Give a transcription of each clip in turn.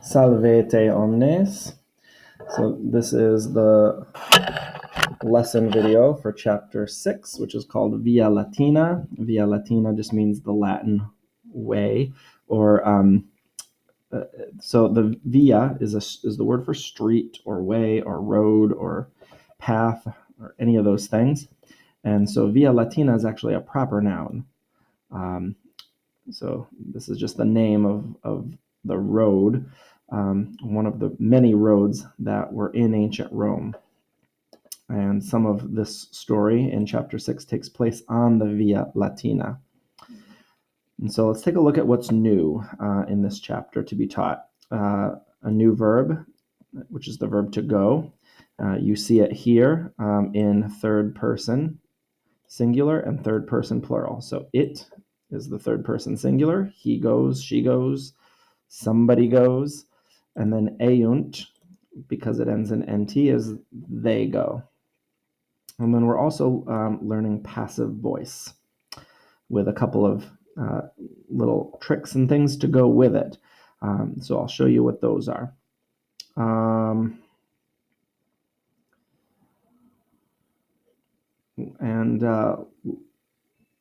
Salvete omnes. So this is the lesson video for chapter 6, which is called Via Latina. Via Latina just means the Latin way, or so the via is the word for street or way or road or path or any of those things. And so Via Latina is actually a proper noun. So this is just the name of the road, one of the many roads that were in ancient Rome. And some of this story in chapter 6 takes place on the Via Latina. And so let's take a look at what's new in this chapter to be taught. A new verb, which is the verb to go. You see it here in third person singular and third person plural. So it is the third person singular. He goes, she goes, somebody goes. And then eunt, because it ends in nt, is they go. And then we're also learning passive voice with a couple of little tricks and things to go with it. So I'll show you what those are.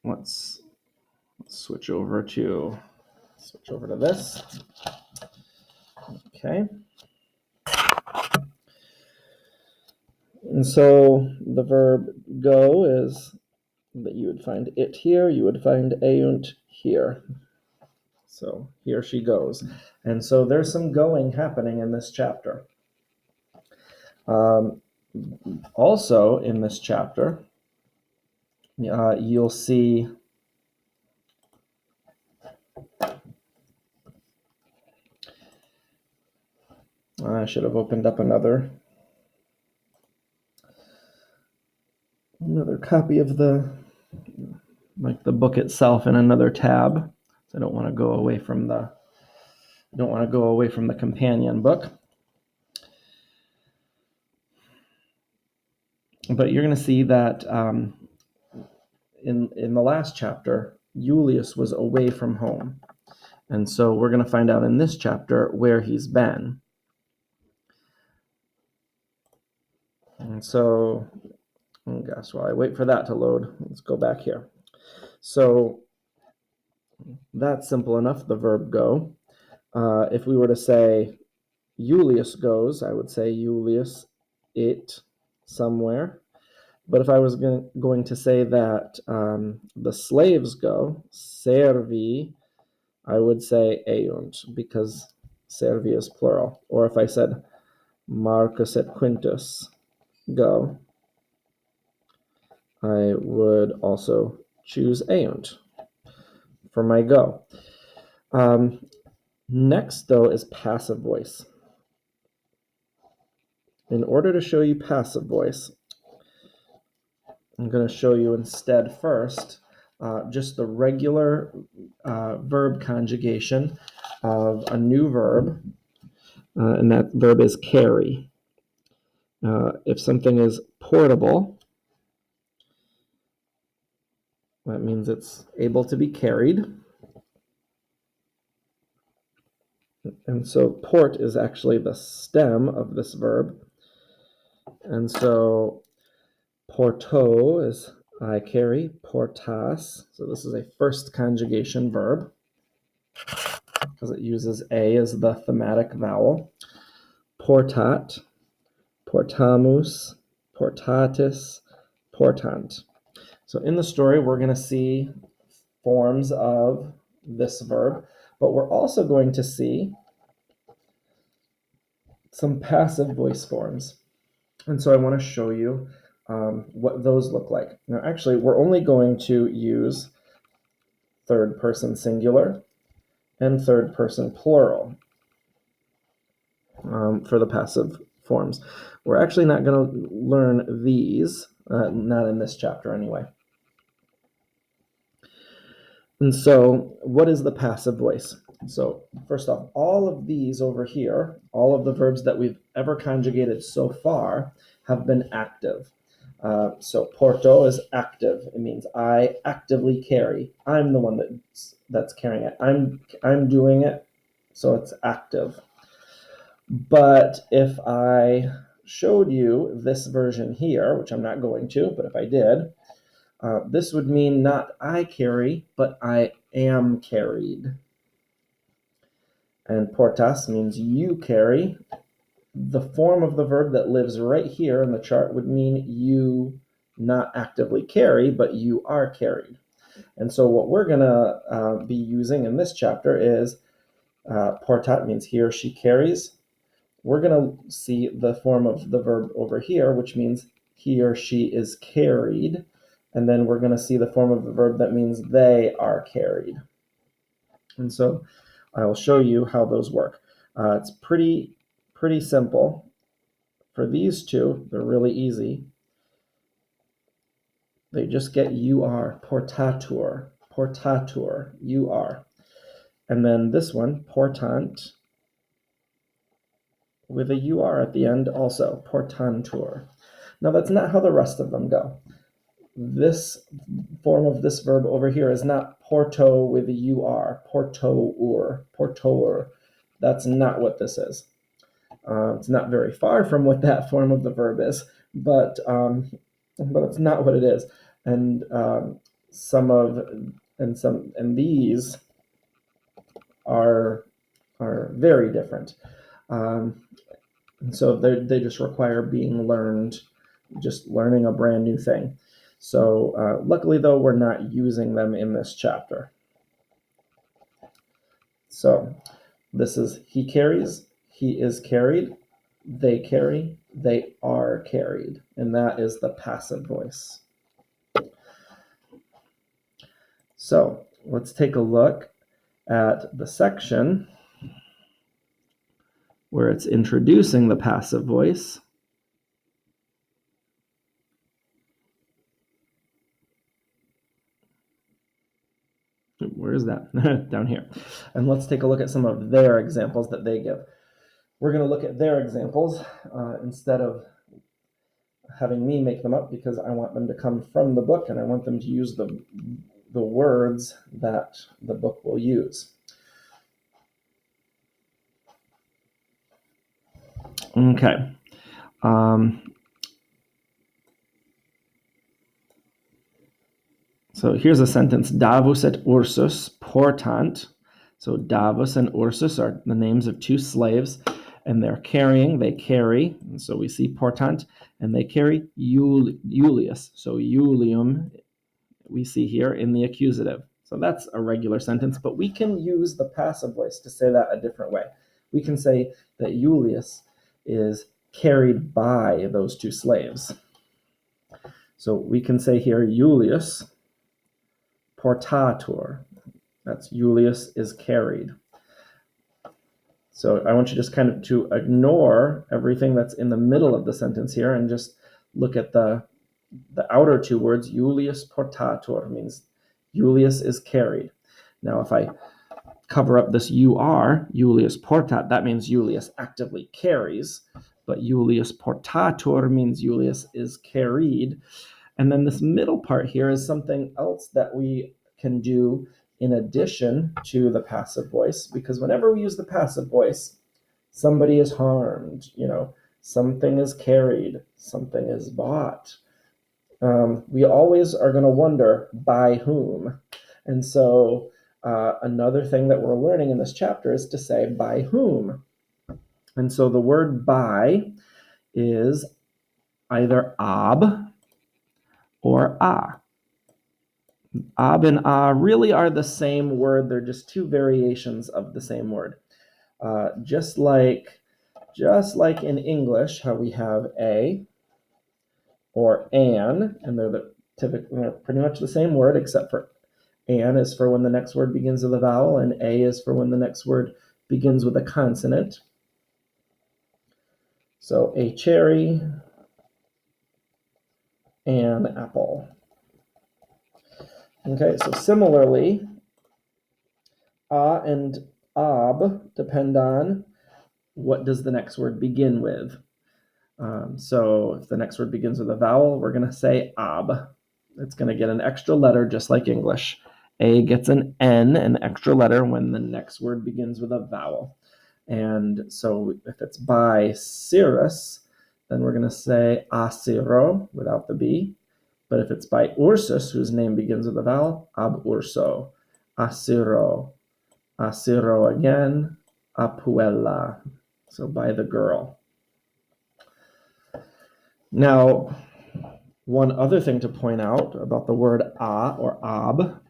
Let's switch over to this. Okay. And so the verb go is that you would find it here, you would find eunt here. So here she goes. And so there's some going happening in this chapter. Also in this chapter, you'll see I should have opened up another copy of the book itself in another tab. So I don't want to go away from the companion book. But you're going to see that in the last chapter, Julius was away from home. And so we're going to find out in this chapter where he's been. And so, while I wait for that to load, let's go back here. So that's simple enough, the verb go. If we were to say Julius goes, I would say Julius it somewhere. But if I was going to say that the slaves go, servi, I would say eunt, because servi is plural. Or if I said Marcus et Quintus go, I would also choose eunt for my go. Next, though, is passive voice. In order to show you passive voice, I'm going to show you instead first just the regular verb conjugation of a new verb, and that verb is carry. If something is portable, that means it's able to be carried. And so port is actually the stem of this verb. And so porto is I carry, portas. So this is a first conjugation verb because it uses A as the thematic vowel. Portat, portamus, portatis, portant. So in the story, we're going to see forms of this verb, but we're also going to see some passive voice forms. And so I want to show you what those look like. Now, actually, we're only going to use third person singular and third person plural for the passive forms. We're actually not going to learn these, not in this chapter anyway. And so what is the passive voice? So first off, all of these over here, all of the verbs that we've ever conjugated so far have been active. So porto is active. It means I actively carry. I'm the one that's carrying it. I'm doing it, so it's active. But if I showed you this version here, which I'm not going to, but if I did, this would mean not I carry, but I am carried. And portas means you carry. The form of the verb that lives right here in the chart would mean you not actively carry, but you are carried. And so what we're going to be using in this chapter is portat means he or she carries. We're going to see the form of the verb over here, which means he or she is carried. And then we're going to see the form of the verb that means they are carried. And so I will show you how those work. It's pretty simple. For these two, they're really easy. They just get UR, portatur, UR. And then this one, portant, with a UR at the end also, portantur. Now that's not how the rest of them go. This form of this verb over here is not porto with a UR, portour. That's not what this is. It's not very far from what that form of the verb is, but it's not what it is. And these are very different. And so they just require being learned, just learning a brand new thing. So luckily, though, we're not using them in this chapter. So this is he carries, he is carried, they carry, they are carried. And that is the passive voice. So let's take a look at the section where it's introducing the passive voice. Where is that? Down here. And let's take a look at some of their examples that they give. We're going to look at their examples instead of having me make them up, because I want them to come from the book and I want them to use the words that the book will use. Okay. So here's a sentence. Davus et Ursus portant. So Davus and Ursus are the names of two slaves, and they're carrying, they carry. And so we see portant, and they carry Julius. So Julium we see here in the accusative. So that's a regular sentence, but we can use the passive voice to say that a different way. We can say that Julius is carried by those two slaves. So we can say here Julius portatur. That's Julius is carried. So I want you just kind of to ignore everything that's in the middle of the sentence here and just look at the outer two words. Julius portatur means Julius is carried. Now, if I cover up this UR, Julius portat, that means Julius actively carries, but Julius portatur means Julius is carried. And then this middle part here is something else that we can do in addition to the passive voice, because whenever we use the passive voice, somebody is harmed, something is carried, something is bought. We always are going to wonder by whom. And so another thing that we're learning in this chapter is to say by whom. And so the word by is either ab or a. Ab and a really are the same word. They're just two variations of the same word. Just like in English, how we have a or an, and they're pretty much the same word, except for an is for when the next word begins with a vowel, and a is for when the next word begins with a consonant. So a cherry, an apple. Okay, so similarly, a and ab depend on what does the next word begin with. So if the next word begins with a vowel, we're going to say ab. It's going to get an extra letter just like English. A gets an N, an extra letter, when the next word begins with a vowel. And so if it's by Cyrus, then we're going to say asiro without the B. But if it's by Ursus, whose name begins with a vowel, ab urso, asiro, asiro again, apuella, so by the girl. Now, one other thing to point out about the word a or ab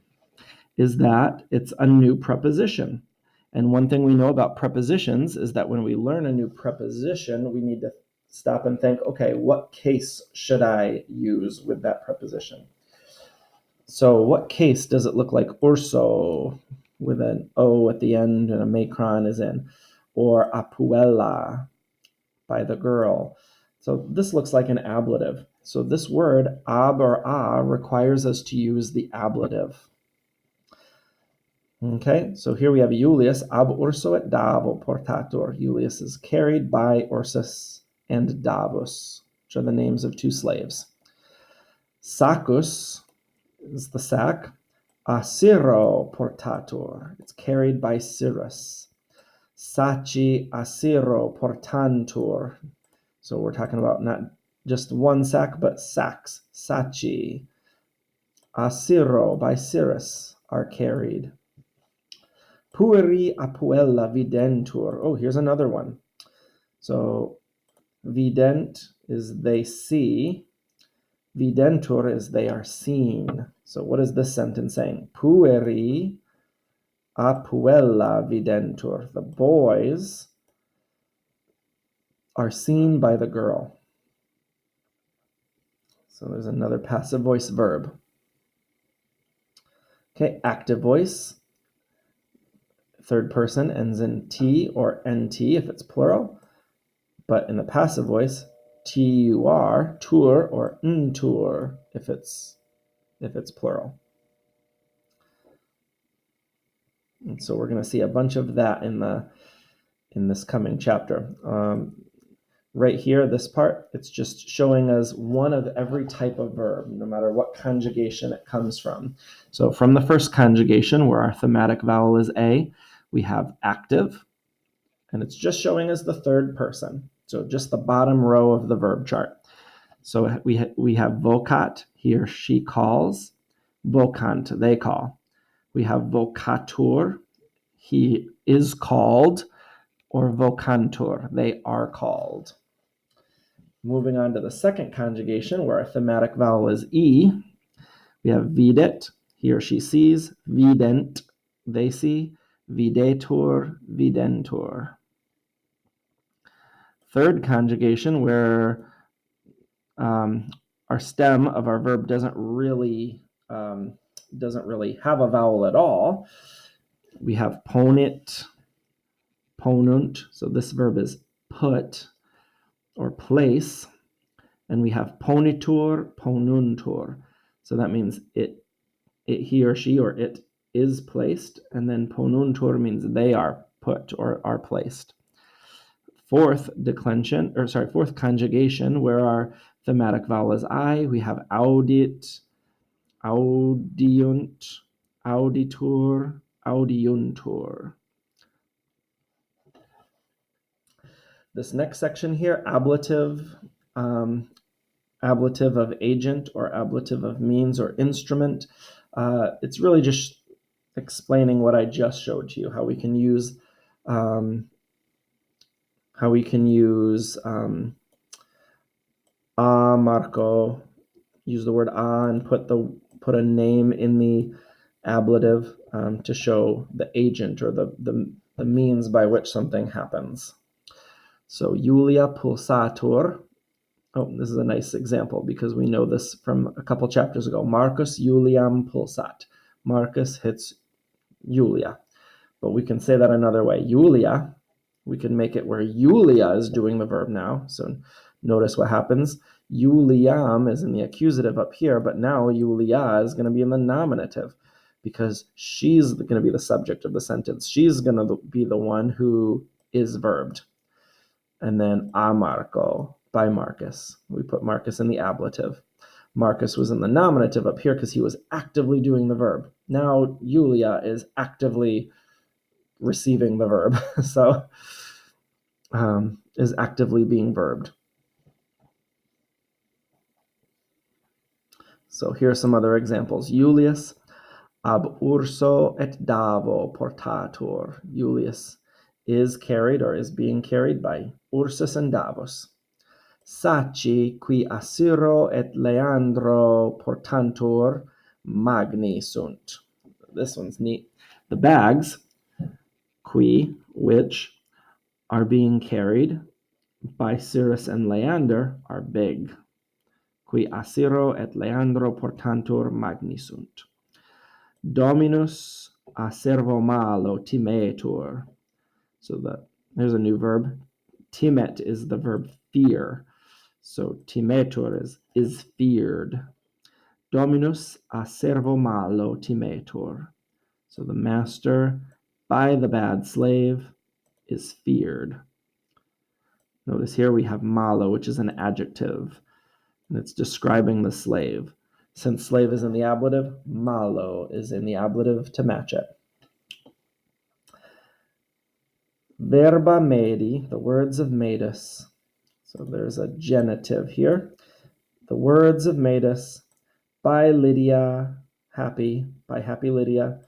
is that it's a new preposition. And one thing we know about prepositions is that when we learn a new preposition, we need to stop and think, okay, what case should I use with that preposition? So what case does it look like urso with an O at the end and a macron is in? Or apuella, by the girl. So this looks like an ablative. So this word, ab or a, requires us to use the ablative. Okay, so here we have Iulius, ab urso et Davo portator. Iulius is carried by Ursus and Davus, which are the names of two slaves. Sacus is the sack. Asiro portator. It's carried by Cyrus. Saci asiro portantur. So we're talking about not just one sack, but sacks. Saci. Asiro by Cyrus are carried. Pueri apuella videntur. Oh, here's another one. So vident is they see. Videntur is they are seen. So what is this sentence saying? Pueri apuella videntur. The boys are seen by the girl. So there's another passive voice verb. Okay, active voice. Third person ends in T or NT if it's plural. But in the passive voice, TUR, tour or ntour if it's plural. And so we're going to see a bunch of that in this coming chapter. Right here, this part, it's just showing us one of every type of verb, no matter what conjugation it comes from. So from the first conjugation, where our thematic vowel is A, we have active, and it's just showing us the third person. So just the bottom row of the verb chart. So we have vocat, he or she calls. Vocant, they call. We have vocatur, he is called. Or vocantur, they are called. Moving on to the second conjugation, where our thematic vowel is E, we have videt, he or she sees. Vident, they see. Videtur, videntur. Third conjugation, where our stem of our verb doesn't really have a vowel at all. We have ponit, ponunt. So this verb is put or place, and we have ponitur, ponuntur. So that means it he or she or it is placed, and then ponuntur means they are put or are placed. Fourth conjugation, where our thematic vowel is I, we have audit, audiunt, auditur, audiuntur. This next section here, ablative, ablative of agent or ablative of means or instrument. It's really just explaining what I just showed to you, how we can use Marco, use the word and put a name in the ablative to show the agent or the means by which something happens. So Julia pulsatur. Oh, this is a nice example because we know this from a couple chapters ago. Marcus Juliam pulsat. Marcus hits Julia. But we can say that another way. Julia, we can make it where Julia is doing the verb now. So notice what happens. Juliam is in the accusative up here, but now Julia is going to be in the nominative because she's going to be the subject of the sentence. She's going to be the one who is verbed. And then a Marco, by Marcus. We put Marcus in the ablative. Marcus was in the nominative up here because he was actively doing the verb. Now Julia is actively receiving the verb. So is actively being verbed. So here are some other examples. Julius ab urso et davo portatur. Julius is carried or is being carried by Ursus and Davos. Saci qui Asiro et Leandro portantur magni sunt. This one's neat. The bags, qui, which, are being carried by Cyrus and Leander, are big. Qui Asiro et Leandro portantur magni sunt. Dominus a servo malo timetur. So there's a new verb. Timet is the verb fear. So timetur is feared. Dominus a servo malo timetur. So the master by the bad slave is feared. Notice here we have malo, which is an adjective, and it's describing the slave. Since slave is in the ablative, malo is in the ablative to match it. Verba medi, the words of Medus. So there's a genitive here. The words of Medus by Lydia, happy, by happy Lydia,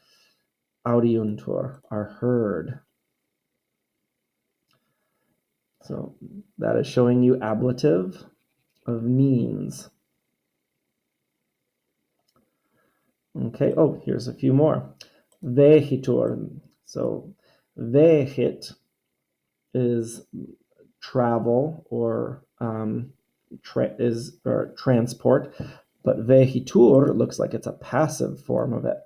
audiuntur, are heard. So that is showing you ablative of means. Okay, oh, here's a few more. Vehitur. So vehit is travel or transport, but vehitur looks like it's a passive form of it.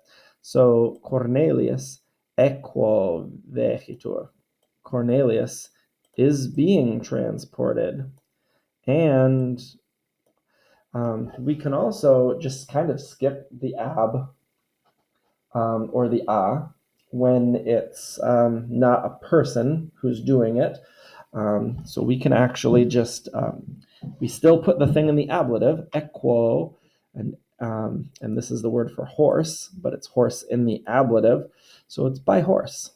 So Cornelius equo vehitur. Cornelius is being transported. And we can also just kind of skip the ab or the a when it's not a person who's doing it. So we can actually just, we still put the thing in the ablative, equo, and this is the word for horse, but it's horse in the ablative, so it's by horse.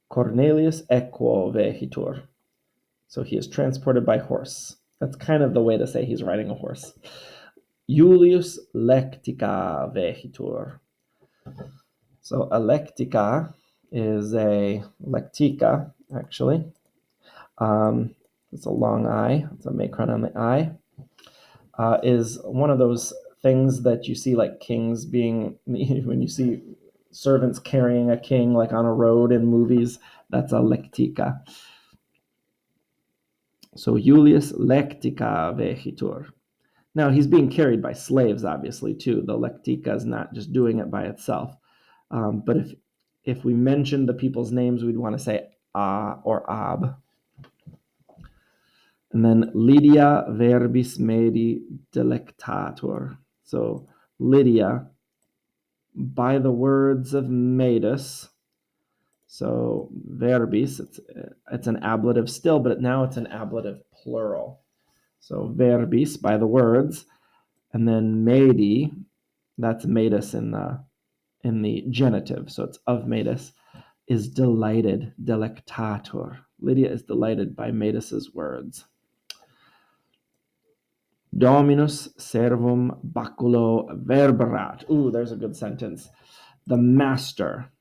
Cornelius equo vehitur. So he is transported by horse. That's kind of the way to say he's riding a horse. Julius lectica vehitur. So electica is a lectica, actually. It's a long I. It's a macron on the I. Is one of those things that you see like kings being, when you see servants carrying a king like on a road in movies, that's a lectica. So Julius lectica vehitur. Now he's being carried by slaves, obviously, too. The lectica is not just doing it by itself. But if we mention the people's names, we'd want to say a or ab. And then Lydia verbis medi delectatur. So Lydia, by the words of Medus. So verbis, it's an ablative still, but now it's an ablative plural. So verbis, by the words, and then medi, that's Medus in the genitive, so it's of Medus, is delighted, delectatur. Lydia is delighted by Medus's words. Dominus servum baculo verberat. Ooh, there's a good sentence. The master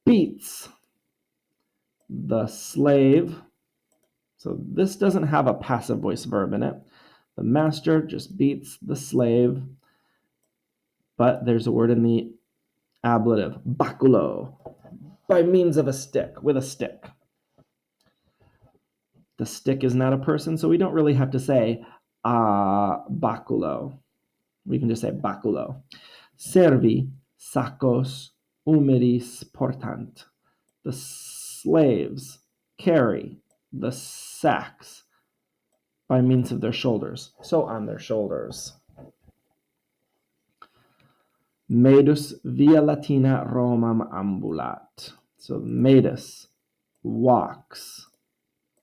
beats the slave. So this doesn't have a passive voice verb in it. The master just beats the slave, but there's a word in the ablative, baculo, by means of a stick, with a stick. The stick is not a person, so we don't really have to say baculo. We can just say baculo. Servi sacos humeris portant. The slaves carry the sacks by means of their shoulders, so on their shoulders. Medus via Latina Romam ambulat. So Medus walks.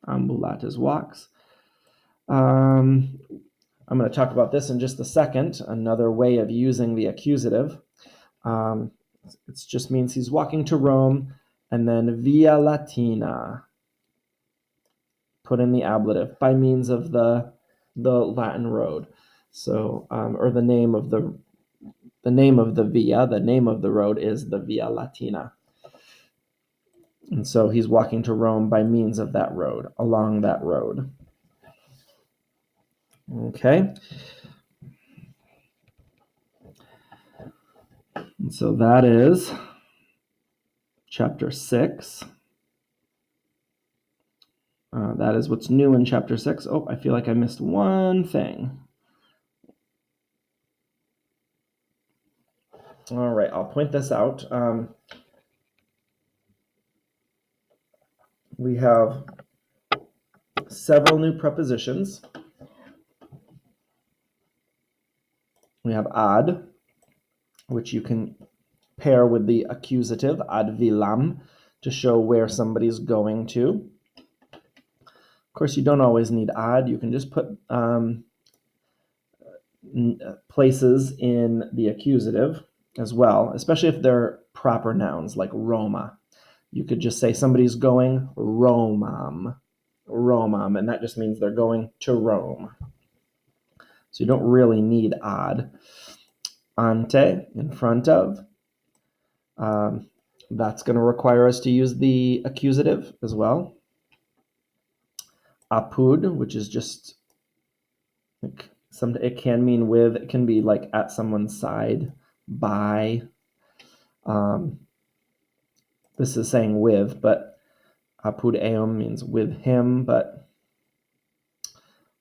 Ambulat is walks. I'm going to talk about this in just a second. Another way of using the accusative. It just means he's walking to Rome and then Via Latina, put in the ablative, by means of the Latin road. So, or the name of the via, the name of the road is the Via Latina. And so he's walking to Rome by means of that road, along that road. Okay. And so that is chapter 6. That is what's new in chapter 6. Oh, I feel like I missed one thing. All right, I'll point this out. We have several new prepositions. We have ad, which you can pair with the accusative, ad vilam, to show where somebody's going to. Of course, you don't always need ad. You can just put places in the accusative as well, especially if they're proper nouns like Roma. You could just say somebody's going Romam, and that just means they're going to Rome. So you don't really need ad. Ante, in front of. That's going to require us to use the accusative as well. Apud, which is just, it can mean with, it can be like at someone's side, by. This is saying with, but apud eum means with him, but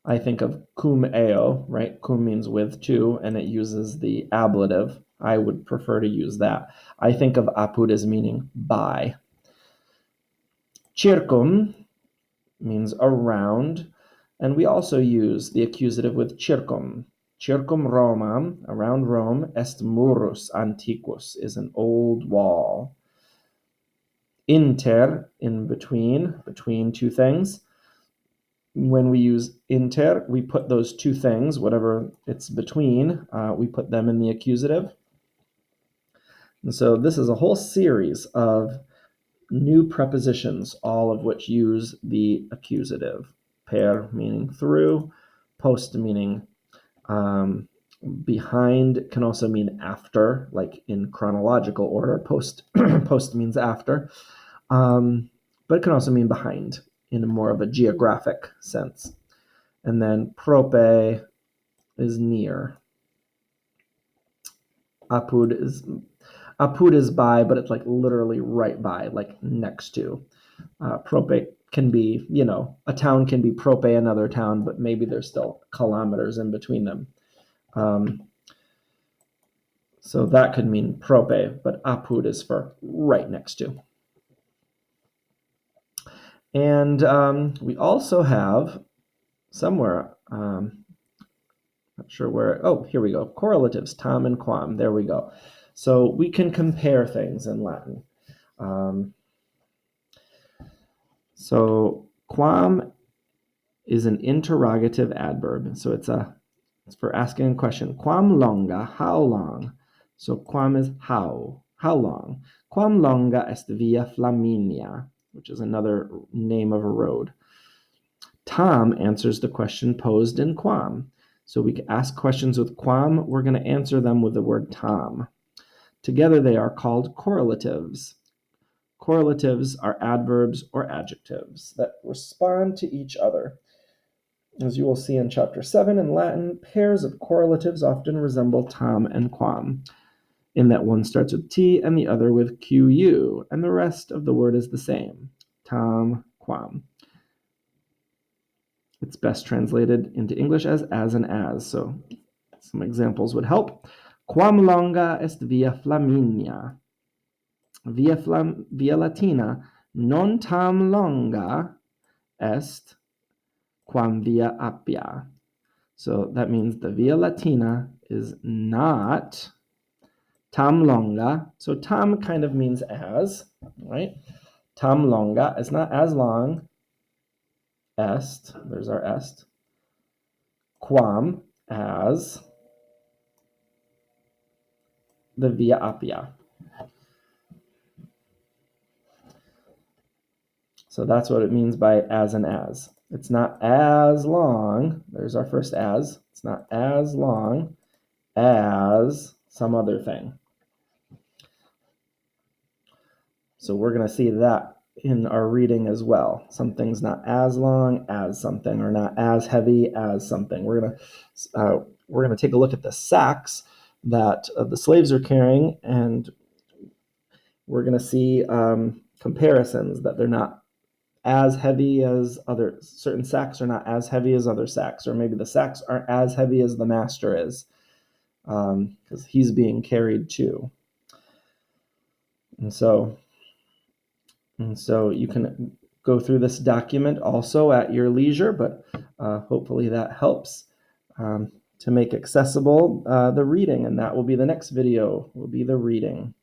I think of cum eo, right? Cum means with too, and it uses the ablative. I would prefer to use that. I think of apud as meaning by. Circum means around, and we also use the accusative with circum. Circum Romam, around Rome, est murus antiquus, is an old wall. Inter, in between two things. When we use inter, we put those two things, whatever it's between, we put them in the accusative. And so this is a whole series of new prepositions, all of which use the accusative. Per meaning through, post meaning behind, can also mean after, like in chronological order. Post means after, but it can also mean behind in more of a geographic sense. And then prope is near. Apud is by, but it's like literally right by, like next to. Prope can be, a town can be prope another town, but maybe there's still kilometers in between them. So that could mean prope, but apud is for right next to. And we also have somewhere, not sure where, oh, here we go, correlatives, tam and quam, there we go. So we can compare things in Latin. So quam is an interrogative adverb. So it's for asking a question. Quam longa, how long? So quam is how long? Quam longa est via Flaminia, which is another name of a road. Tam answers the question posed in quam. So we can ask questions with quam. We're going to answer them with the word tam. Together they are called correlatives. Correlatives are adverbs or adjectives that respond to each other. As you will see in chapter 7 in Latin, pairs of correlatives often resemble tam and quam, in that one starts with T and the other with QU, and the rest of the word is the same, tam, quam. It's best translated into English as and as, so some examples would help. Quam longa est via Flaminia. Via Latina non tam longa est quam via Appia. So that means the Via Latina is not tam longa. So tam kind of means as, right? Tam longa is not as long. Est, there's our est. Quam, as the Via Appia. So that's what it means by as and as. It's not as long. There's our first as. It's not as long as some other thing. So we're going to see that in our reading as well. Something's not as long as something, or not as heavy as something. We're going to take a look at the sacks that the slaves are carrying, and we're going to see comparisons, that they're not as heavy as certain sacks are not as heavy as other sacks, or maybe the sacks aren't as heavy as the master is, because he's being carried too. And so you can go through this document also at your leisure, but hopefully that helps to make accessible the reading, and that will be the next video, will be the reading.